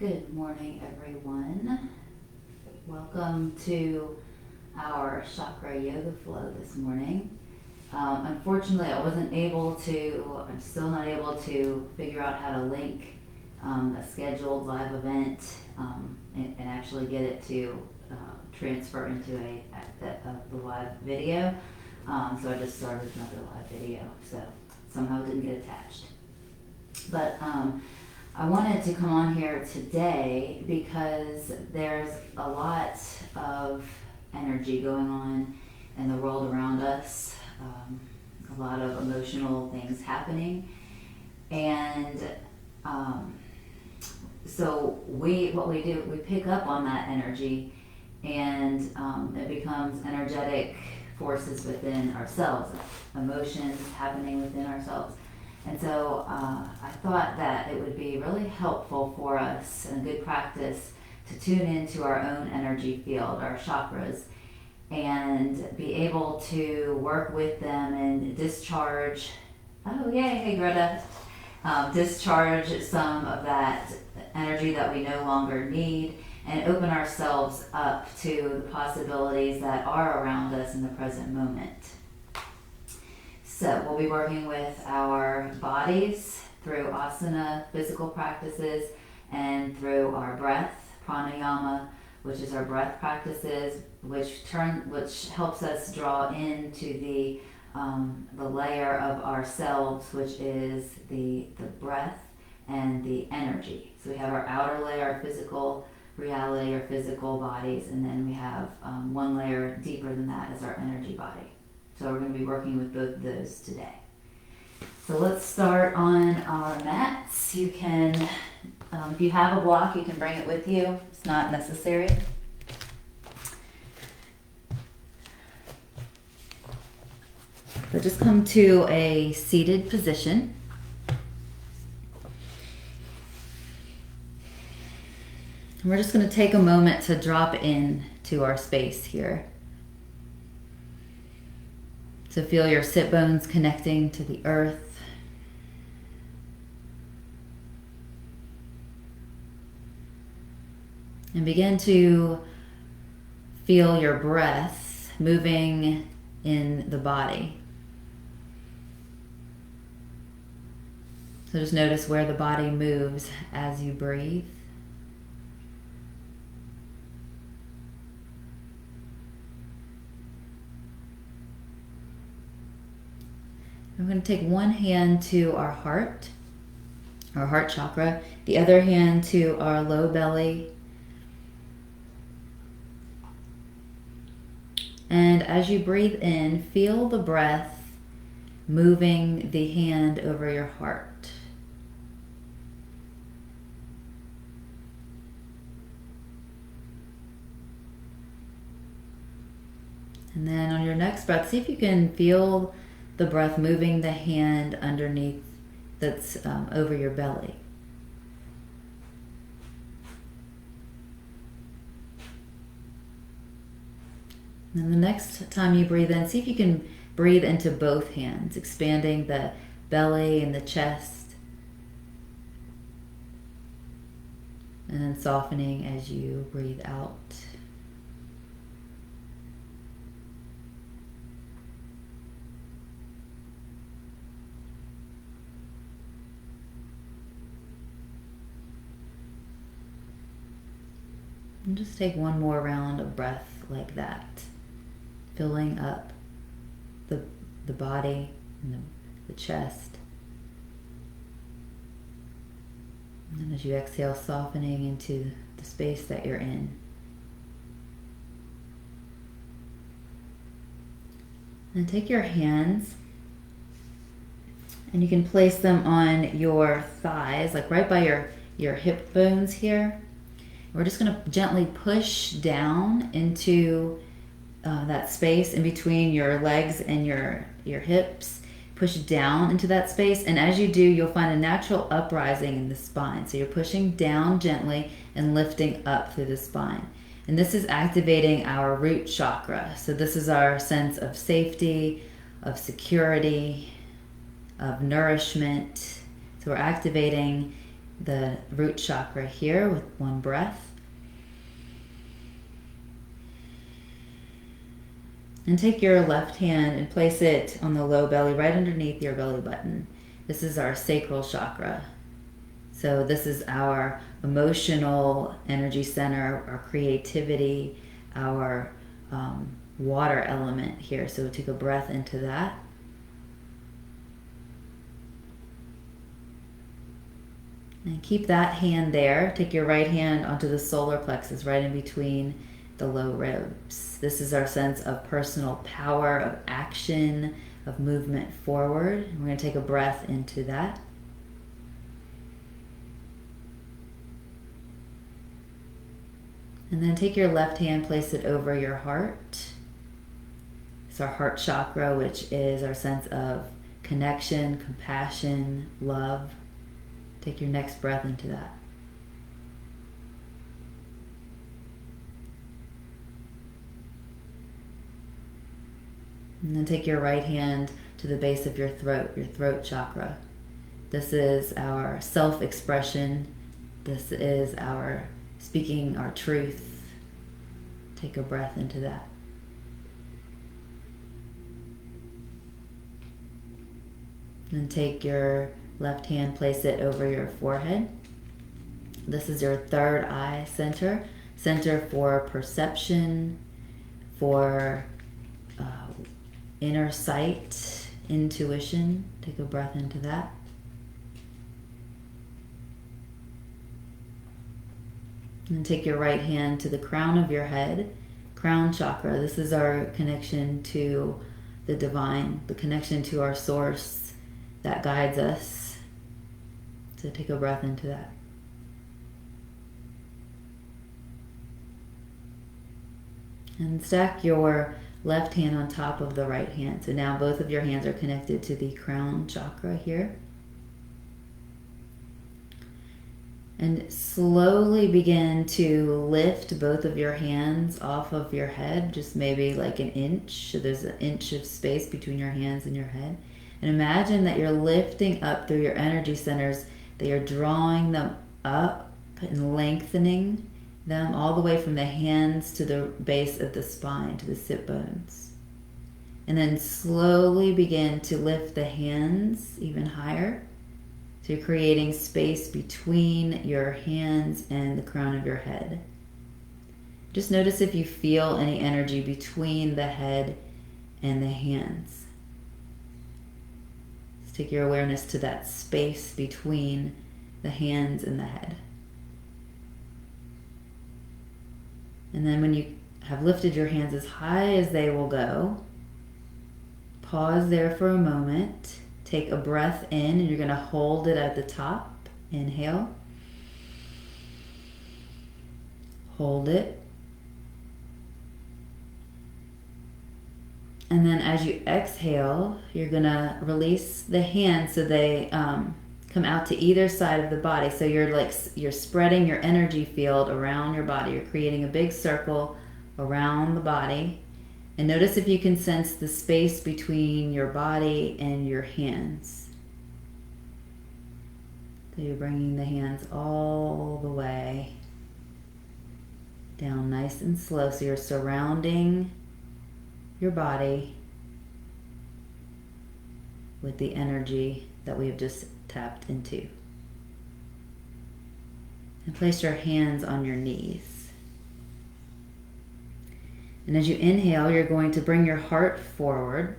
Good morning, everyone. Welcome to our chakra yoga flow this morning. Unfortunately, I'm still not able to figure out how to link a scheduled live event and actually get it to transfer into the live video. So I just started another live video, so somehow it didn't get attached. But I wanted to come on here today because there's a lot of energy going on in the world around us, a lot of emotional things happening, and so we pick up on that energy, and it becomes energetic forces within ourselves, emotions happening within ourselves. And so I thought that it would be really helpful for us and a good practice to tune into our own energy field, our chakras, and be able to work with them and discharge, oh yay, hey Greta, discharge some of that energy that we no longer need and open ourselves up to the possibilities that are around us in the present moment. So we'll be working with our bodies through asana, physical practices, and through our breath, pranayama, which is our breath practices, which helps us draw into the layer of ourselves, which is the breath and the energy. So we have our outer layer, our physical reality, our physical bodies, and then we have one layer deeper than that is our energy body. So we're going to be working with both of those today. So let's start on our mats. You can, if you have a block, you can bring it with you. It's not necessary. So just come to a seated position. And we're just going to take a moment to drop in to our space here. So feel your sit bones connecting to the earth. And begin to feel your breath moving in the body. So just notice where the body moves as you breathe. I'm going to take one hand to our heart chakra, the other hand to our low belly. And as you breathe in, feel the breath moving the hand over your heart. And then on your next breath, see if you can feel the breath moving the hand underneath that's over your belly. And then the next time you breathe in, see if you can breathe into both hands, expanding the belly and the chest, and then softening as you breathe out. And just take one more round of breath like that, filling up the body and the chest. And then as you exhale, softening into the space that you're in. And take your hands and you can place them on your thighs, like right by your hip bones here. We're just going to gently push down into that space in between your legs and your hips. Push down into that space, and as you do, you'll find a natural uprising in the spine. So you're pushing down gently and lifting up through the spine. And this is activating our root chakra. So this is our sense of safety, of security, of nourishment. So we're activating the root chakra here with one breath. And take your left hand and place it on the low belly right underneath your belly button. This is our sacral chakra. So this is our emotional energy center, our creativity, our water element here. So take a breath into that. And keep that hand there. Take your right hand onto the solar plexus, right in between the low ribs. This is our sense of personal power, of action, of movement forward. We're going to take a breath into that. And then take your left hand, place it over your heart. It's our heart chakra, which is our sense of connection, compassion, love. Take your next breath into that. And then take your right hand to the base of your throat chakra. This is our self-expression. This is our speaking our truth. Take a breath into that. Then take your left hand, place it over your forehead. This is your third eye center. Center for perception, for inner sight, intuition. Take a breath into that. And take your right hand to the crown of your head, crown chakra. This is our connection to the divine, the connection to our source that guides us. So take a breath into that. And stack your left hand on top of the right hand. So now both of your hands are connected to the crown chakra here. And slowly begin to lift both of your hands off of your head, just maybe like an inch. So there's an inch of space between your hands and your head. And imagine that you're lifting up through your energy centers, that you're drawing them up and lengthening them all the way from the hands to the base of the spine, to the sit bones. And then slowly begin to lift the hands even higher. So you're creating space between your hands and the crown of your head. Just notice if you feel any energy between the head and the hands. Just take your awareness to that space between the hands and the head. And then when you have lifted your hands as high as they will go, pause there for a moment. Take a breath in, and you're going to hold it at the top. Inhale. Hold it. And then as you exhale, you're going to release the hands so they come out to either side of the body. So you're spreading your energy field around your body. You're creating a big circle around the body. And notice if you can sense the space between your body and your hands. So you're bringing the hands all the way down nice and slow. So you're surrounding your body with the energy that we have just tapped into. And place your hands on your knees. And as you inhale, you're going to bring your heart forward.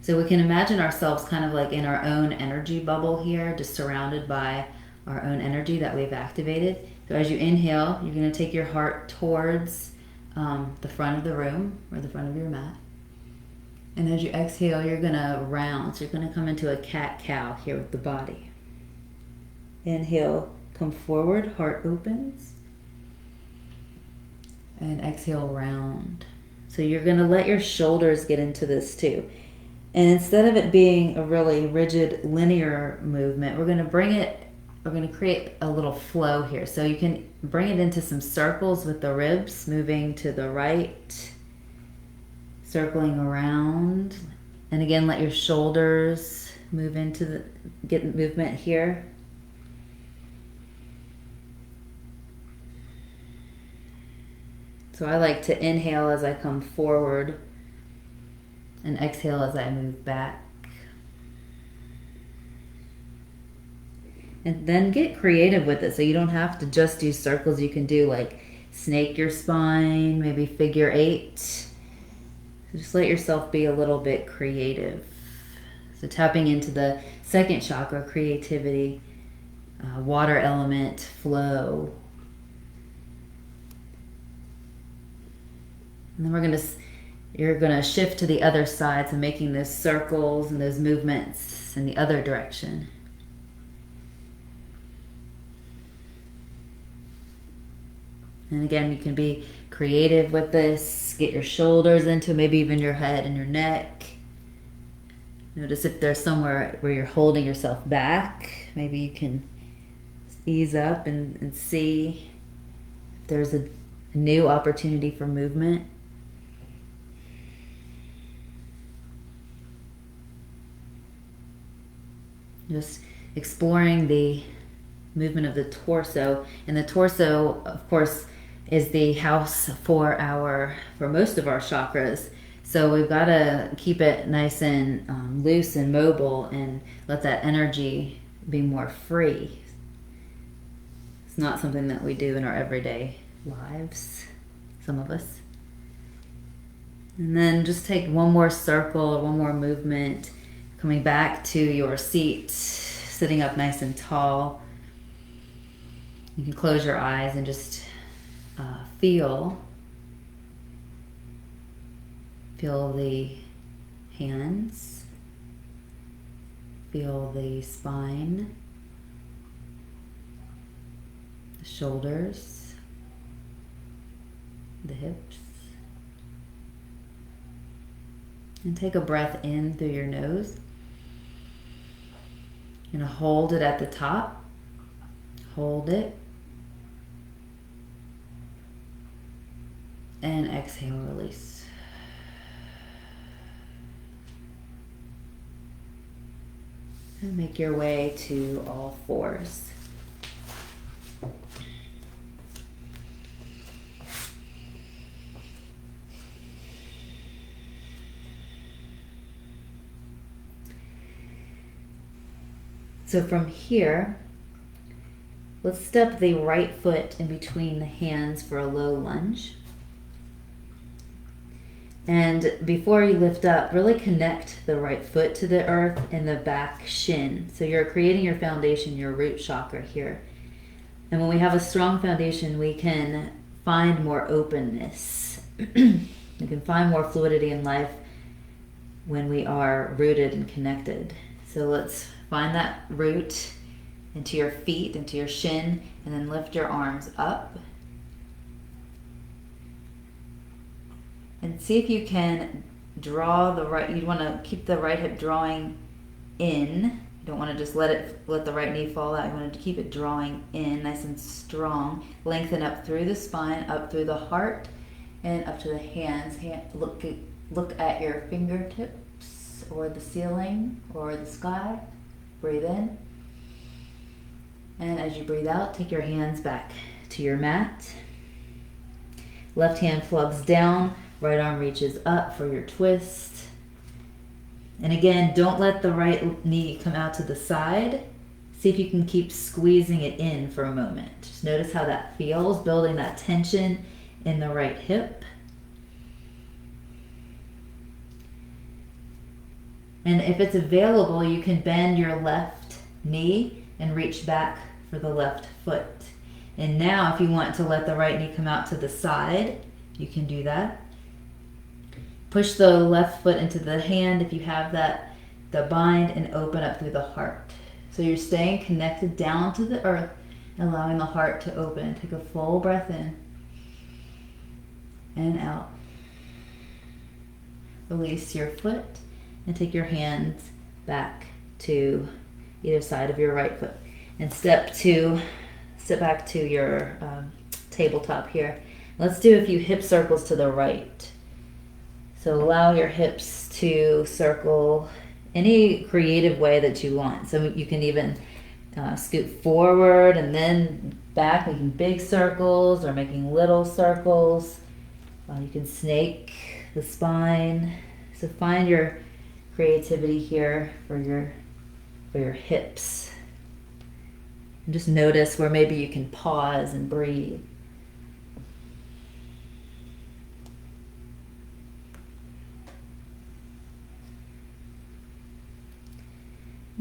So we can imagine ourselves kind of like in our own energy bubble here, just surrounded by our own energy that we've activated. So as you inhale, you're going to take your heart towards the front of the room or the front of your mat. And as you exhale, you're going to round. So you're going to come into a cat-cow here with the body. Inhale, come forward, heart opens. And exhale, round. So you're going to let your shoulders get into this too. And instead of it being a really rigid linear movement, we're going to create a little flow here. So you can bring it into some circles with the ribs, moving to the right, circling around. And again, let your shoulders move into get movement here. So I like to inhale as I come forward and exhale as I move back. And then get creative with it, so you don't have to just do circles. You can do like snake your spine, maybe figure 8. So just let yourself be a little bit creative. So tapping into the second chakra, creativity, water element, flow. And then you're gonna shift to the other side, so making those circles and those movements in the other direction. And again, you can be creative with this. Get your shoulders into maybe even your head and your neck. Notice if there's somewhere where you're holding yourself back. Maybe you can ease up and see if there's a new opportunity for movement. Just exploring the movement of the torso. And the torso, of course, is the house for most of our chakras. So we've got to keep it nice and loose and mobile, and let that energy be more free. It's not something that we do in our everyday lives, some of us. And then just take one more circle or one more movement, coming back to your seat, sitting up nice and tall. You can close your eyes and just feel the hands, feel the spine, the shoulders, the hips. And take a breath in through your nose. You're going to hold it at the top. Hold it. And exhale, release. And make your way to all fours. So from here, let's step the right foot in between the hands for a low lunge. And before you lift up, really connect the right foot to the earth and the back shin. So you're creating your foundation, your root chakra here. And when we have a strong foundation, we can find more openness. We can find more fluidity in life when we are rooted and connected. So let's find that root into your feet, into your shin, and then lift your arms up. And see if you can draw the right, you want to keep the right hip drawing in. You don't want to just let the right knee fall out. You want to keep it drawing in, nice and strong. Lengthen up through the spine, up through the heart, and up to the hands. Look at your fingertips or the ceiling or the sky. Breathe in. And as you breathe out, take your hands back to your mat. Left hand plugs down. Right arm reaches up for your twist. And again, don't let the right knee come out to the side. See if you can keep squeezing it in for a moment. Just notice how that feels, building that tension in the right hip. And if it's available, you can bend your left knee and reach back for the left foot. And now if you want to let the right knee come out to the side, you can do that. Push the left foot into the hand if you have that, the bind, and open up through the heart. So you're staying connected down to the earth, allowing the heart to open. Take a full breath in and out. Release your foot and take your hands back to either side of your right foot. And step back to your tabletop here. Let's do a few hip circles to the right. So allow your hips to circle any creative way that you want. So you can even scoot forward and then back, making big circles or making little circles. You can snake the spine. So find your creativity here for your hips. And just notice where maybe you can pause and breathe.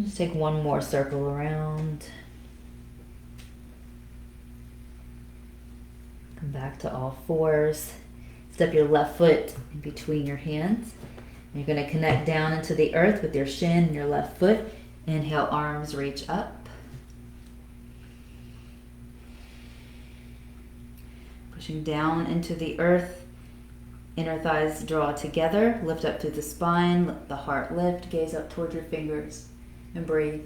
Just take one more circle around. Come back to all fours. Step your left foot in between your hands. And you're going to connect down into the earth with your shin and your left foot. Inhale, arms reach up. Pushing down into the earth. Inner thighs draw together. Lift up through the spine. Let the heart lift. Gaze up towards your fingers. And breathe.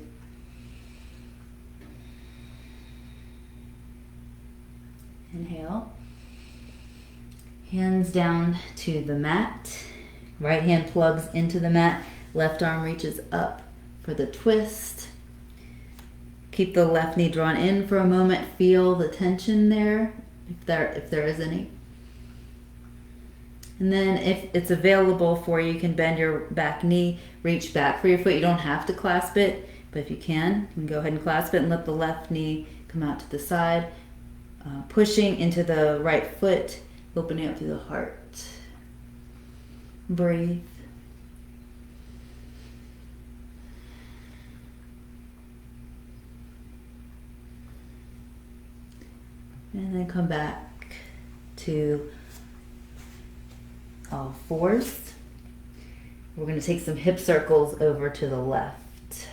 Inhale. Hands down to the mat. Right hand plugs into the mat. Left arm reaches up for the twist. Keep the left knee drawn in for a moment. Feel the tension there, if there is any. And then if it's available for you, you can bend your back knee, reach back for your foot. You don't have to clasp it, but if you can go ahead and clasp it and let the left knee come out to the side. Pushing into the right foot, opening up through the heart. Breathe. And then come back to all fours. We're going to take some hip circles over to the left.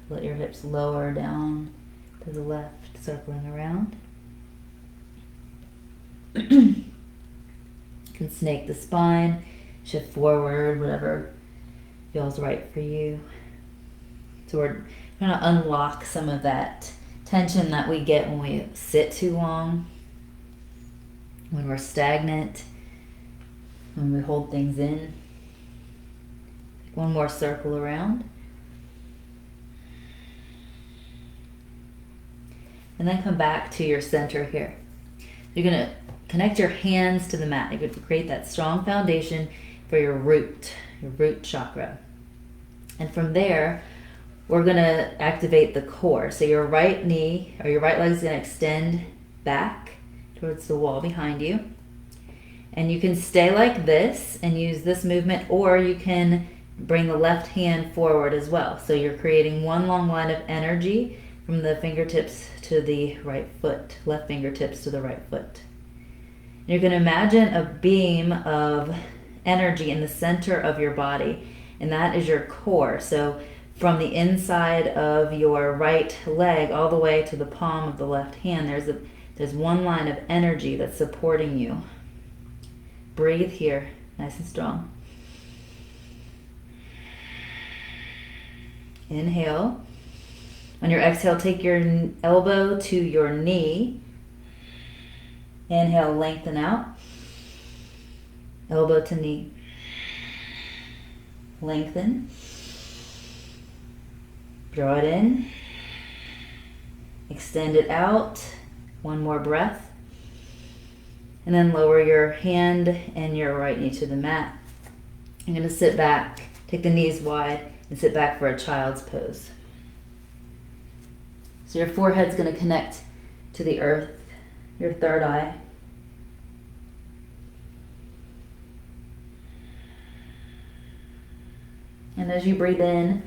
Let your hips lower down to the left, circling around. You can snake the spine, shift forward, whatever feels right for you. So we're going to unlock some of that tension that we get when we sit too long, when we're stagnant, when we hold things in. One more circle around. And then come back to your center here. You're going to connect your hands to the mat. You're going to create that strong foundation for your root chakra. And from there, we're going to activate the core. So your right knee or your right leg is going to extend back towards the wall behind you. And you can stay like this and use this movement, or you can bring the left hand forward as well. So you're creating one long line of energy from the fingertips to the right foot, left fingertips to the right foot. You're going to imagine a beam of energy in the center of your body, and that is your core. So from the inside of your right leg all the way to the palm of the left hand, there's one line of energy that's supporting you. Breathe here, nice and strong. Inhale. On your exhale, take your elbow to your knee. Inhale, lengthen out. Elbow to knee. Lengthen. Draw it in. Extend it out. One more breath. And then lower your hand and your right knee to the mat. You're going to sit back, take the knees wide, and sit back for a child's pose. So your forehead's going to connect to the earth, your third eye. And as you breathe in,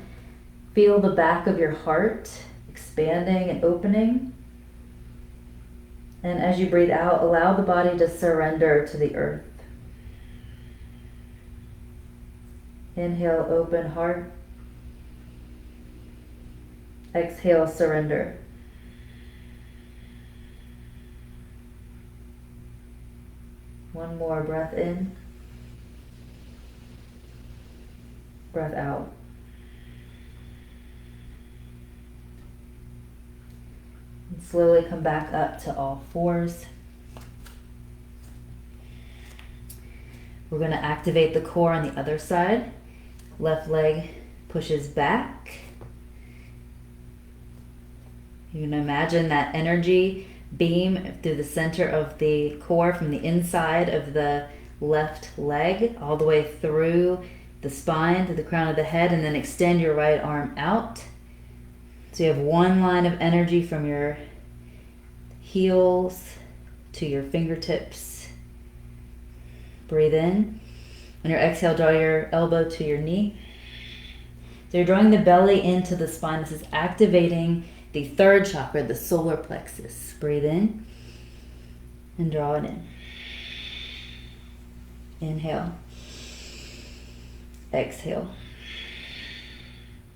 feel the back of your heart expanding and opening. And as you breathe out, allow the body to surrender to the earth. Inhale, open heart. Exhale, surrender. One more breath in. Breath out. And slowly come back up to all fours. We're going to activate the core on the other side. Left leg pushes back. You're going to imagine that energy beam through the center of the core from the inside of the left leg all the way through the spine to the crown of the head, and then extend your right arm out. So you have one line of energy from your heels to your fingertips. Breathe in. On your exhale, draw your elbow to your knee. So you're drawing the belly into the spine. This is activating the third chakra, the solar plexus. Breathe in and draw it in. Inhale. Exhale.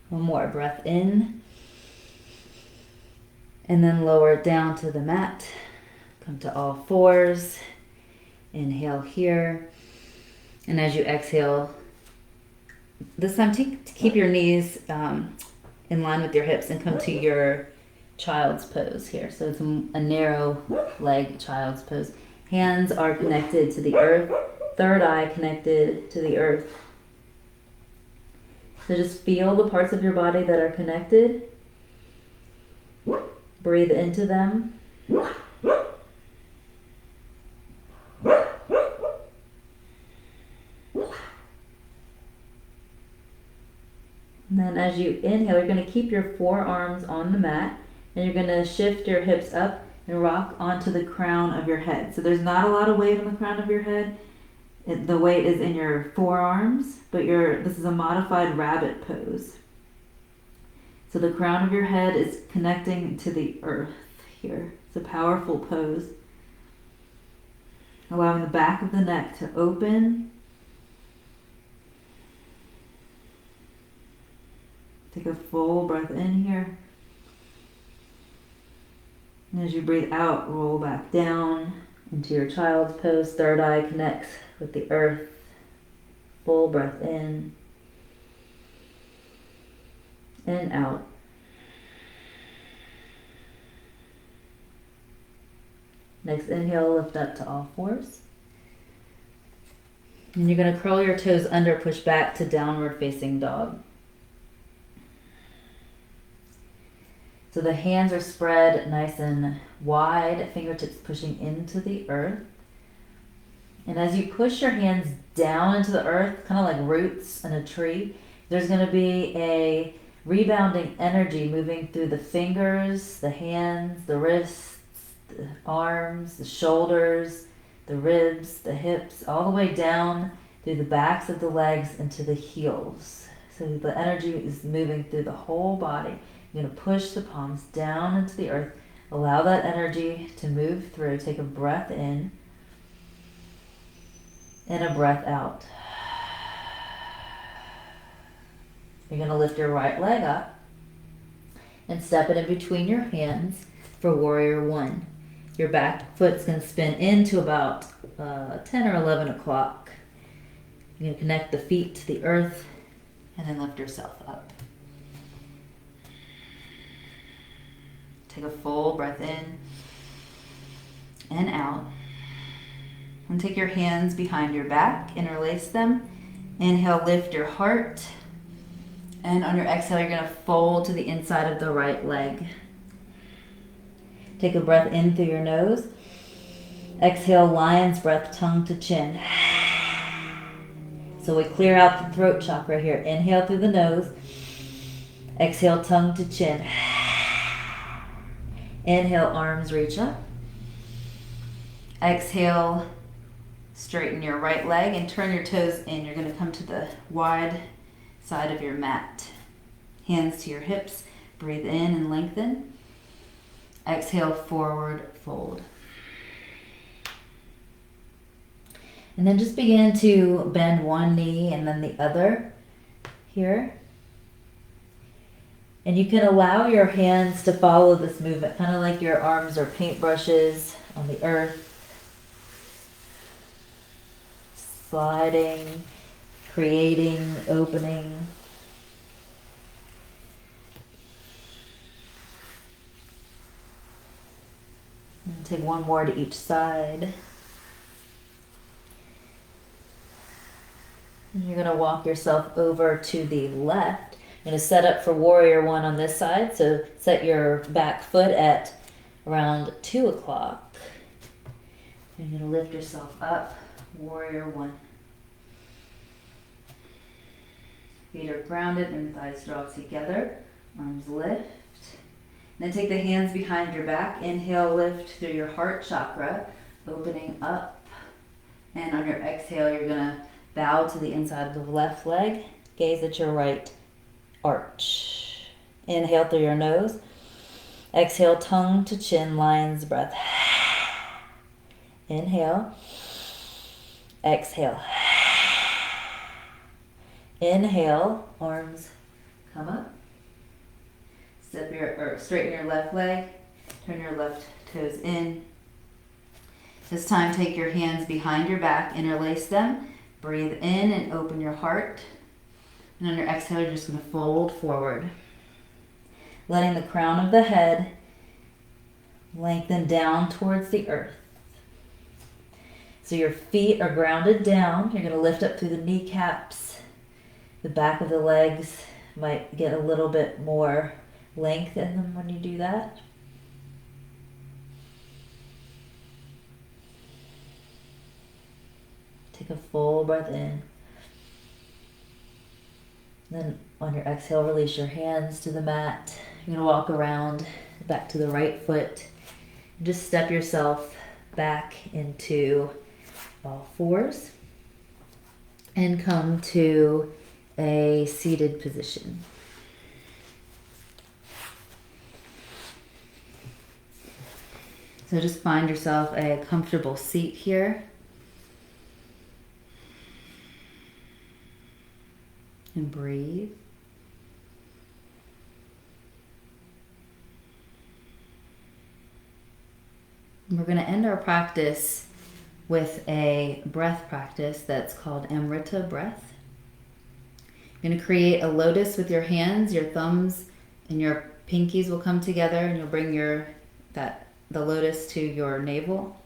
One more breath in. And then lower it down to the mat. Come to all fours. Inhale here. And as you exhale, this time keep your knees in line with your hips and come to your child's pose here. So it's a narrow leg child's pose. Hands are connected to the earth. Third eye connected to the earth. So just feel the parts of your body that are connected. Breathe into them. And then as you inhale, you're going to keep your forearms on the mat, and you're going to shift your hips up and rock onto the crown of your head. So there's not a lot of weight on the crown of your head. The weight is in your forearms, but this is a modified rabbit pose. So the crown of your head is connecting to the earth here. It's a powerful pose. Allowing the back of the neck to open. Take a full breath in here. And as you breathe out, roll back down into your child's pose. Third eye connects with the earth. Full breath in and out. Next inhale, lift up to all fours. And you're going to curl your toes under, push back to downward facing dog. So the hands are spread nice and wide, fingertips pushing into the earth. And as you push your hands down into the earth, kind of like roots in a tree, there's going to be a rebounding energy moving through the fingers, the hands, the wrists, the arms, the shoulders, the ribs, the hips, all the way down through the backs of the legs into the heels. So the energy is moving through the whole body. You're going to push the palms down into the earth. Allow that energy to move through. Take a breath in and a breath out. You're going to lift your right leg up and step it in between your hands for warrior one. Your back foot's going to spin into about 10 or 11 o'clock. You're going to connect the feet to the earth and then lift yourself up. Take a full breath in and out. And take your hands behind your back, interlace them. Inhale, lift your heart. And on your exhale, you're going to fold to the inside of the right leg. Take a breath in through your nose. Exhale, lion's breath, tongue to chin. So we clear out the throat chakra here. Inhale through the nose. Exhale, tongue to chin. Inhale, arms reach up. Exhale, straighten your right leg and turn your toes in. You're going to come to the wide side of your mat. Hands to your hips. Breathe in and lengthen. Exhale, forward fold. And then just begin to bend one knee and then the other here. And you can allow your hands to follow this movement, kind of like your arms are paintbrushes on the earth. Sliding, creating, opening. And take one more to each side. And you're going to walk yourself over to the left. You're going to set up for warrior one on this side. So set your back foot at around 2 o'clock. You're going to lift yourself up, warrior one. Feet are grounded and thighs draw together, arms lift. Then take the hands behind your back. Inhale, lift through your heart chakra, opening up. And on your exhale, you're going to bow to the inside of the left leg, gaze at your right arch. Inhale through your nose. Exhale, tongue to chin, lion's breath. Inhale. Exhale. Inhale, arms come up. Straighten your left leg. Turn your left toes in. This time, take your hands behind your back, interlace them. Breathe in and open your heart. And on your exhale, you're just going to fold forward. Letting the crown of the head lengthen down towards the earth. So your feet are grounded down. You're going to lift up through the kneecaps. The back of the legs might get a little bit more length in them when you do that. Take a full breath in. Then on your exhale, release your hands to the mat. You're going to walk around back to the right foot. Just step yourself back into all fours and come to a seated position. So just find yourself a comfortable seat here. And breathe. We're going to end our practice with a breath practice that's called Amrita breath. You're going to create a lotus with your hands. Your thumbs and your pinkies will come together, and you'll bring the lotus to your navel.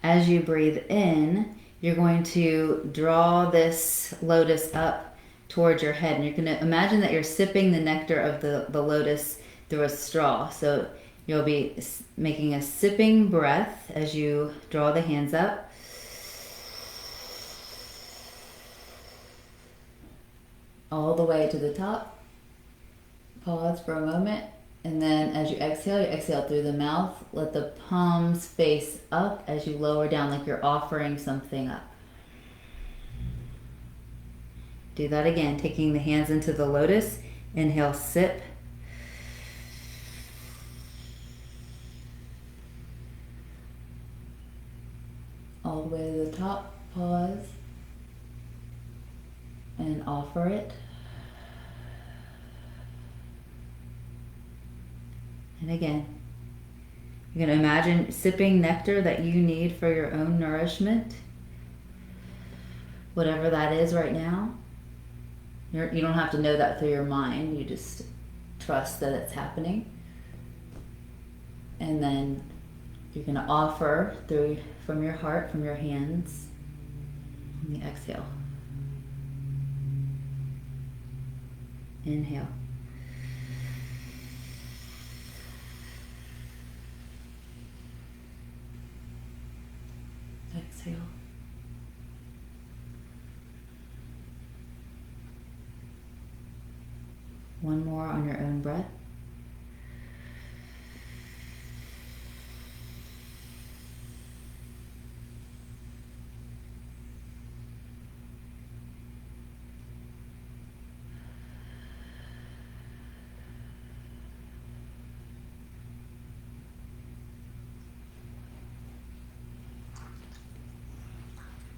As you breathe in, you're going to draw this lotus up towards your head, and you're going to imagine that you're sipping the nectar of the lotus through a straw. So you'll be making a sipping breath as you draw the hands up. All the way to the top. Pause for a moment. And then as you exhale through the mouth. Let the palms face up as you lower down like you're offering something up. Do that again, taking the hands into the lotus. Inhale, sip. All the way to the top, pause. And offer it. And again, you're going to imagine sipping nectar that you need for your own nourishment. Whatever that is right now. You don't have to know that through your mind. You just trust that it's happening. And then you're going to offer from your heart, from your hands, on the exhale. Inhale. Exhale. One more on your own breath.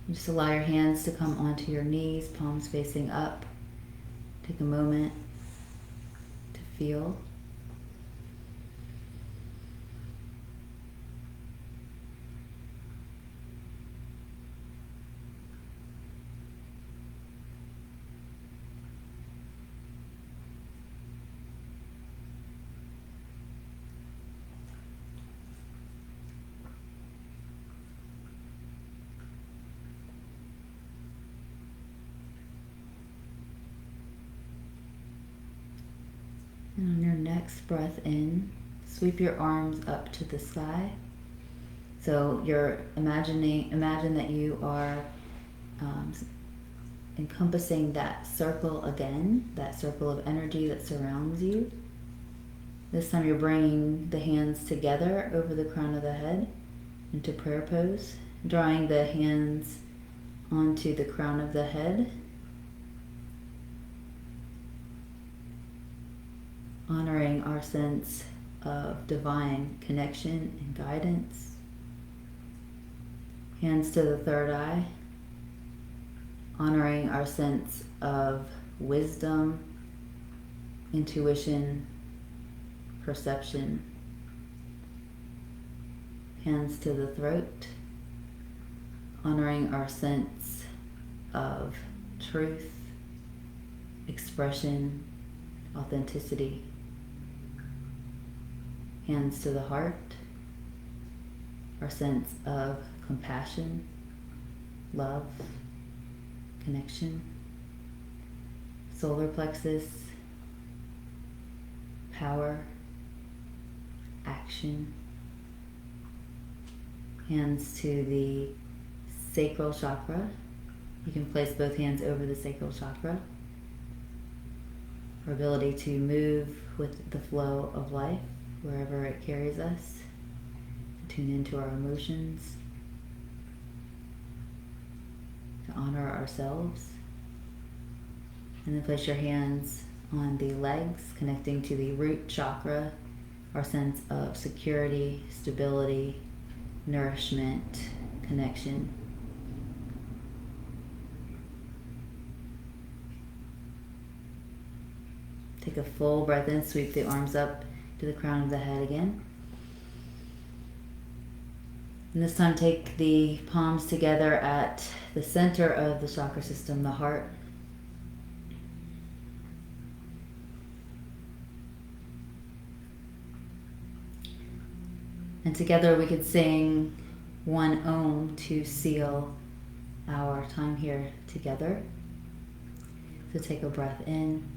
Just allow your hands to come onto your knees, palms facing up. Take a moment to feel. And on your next breath in, Sweep your arms up to the sky. So imagine that you are encompassing that circle again, that circle of energy that surrounds you. This time you're bringing the hands together over the crown of the head into prayer pose, drawing the hands onto the crown of the head, honoring our sense of divine connection and guidance. Hands to the third eye, honoring our sense of wisdom, intuition, perception. Hands to the throat, honoring our sense of truth, expression, authenticity. Hands to the heart, our sense of compassion, love, connection. Solar plexus, power, action. Hands to the sacral chakra. You can place both hands over the sacral chakra. Our ability to move with the flow of life wherever it carries us. Tune into our emotions. To honor ourselves. And then place your hands on the legs, connecting to the root chakra, our sense of security, stability, nourishment, connection. Take a full breath in, sweep the arms up to the crown of the head again. And this time take the palms together at the center of the chakra system, the heart. And together we could sing one Om to seal our time here together. So take a breath in.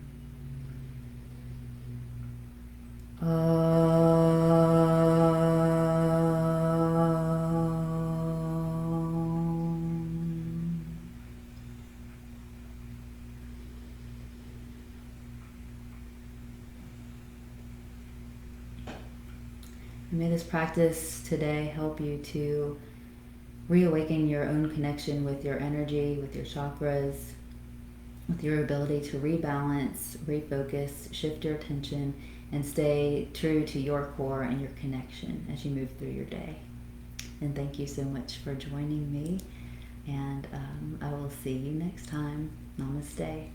May this practice today help you to reawaken your own connection with your energy, with your chakras, with your ability to rebalance, refocus, shift your attention, and stay true to your core and your connection as you move through your day. And thank you so much for joining me, and I will see you next time. Namaste.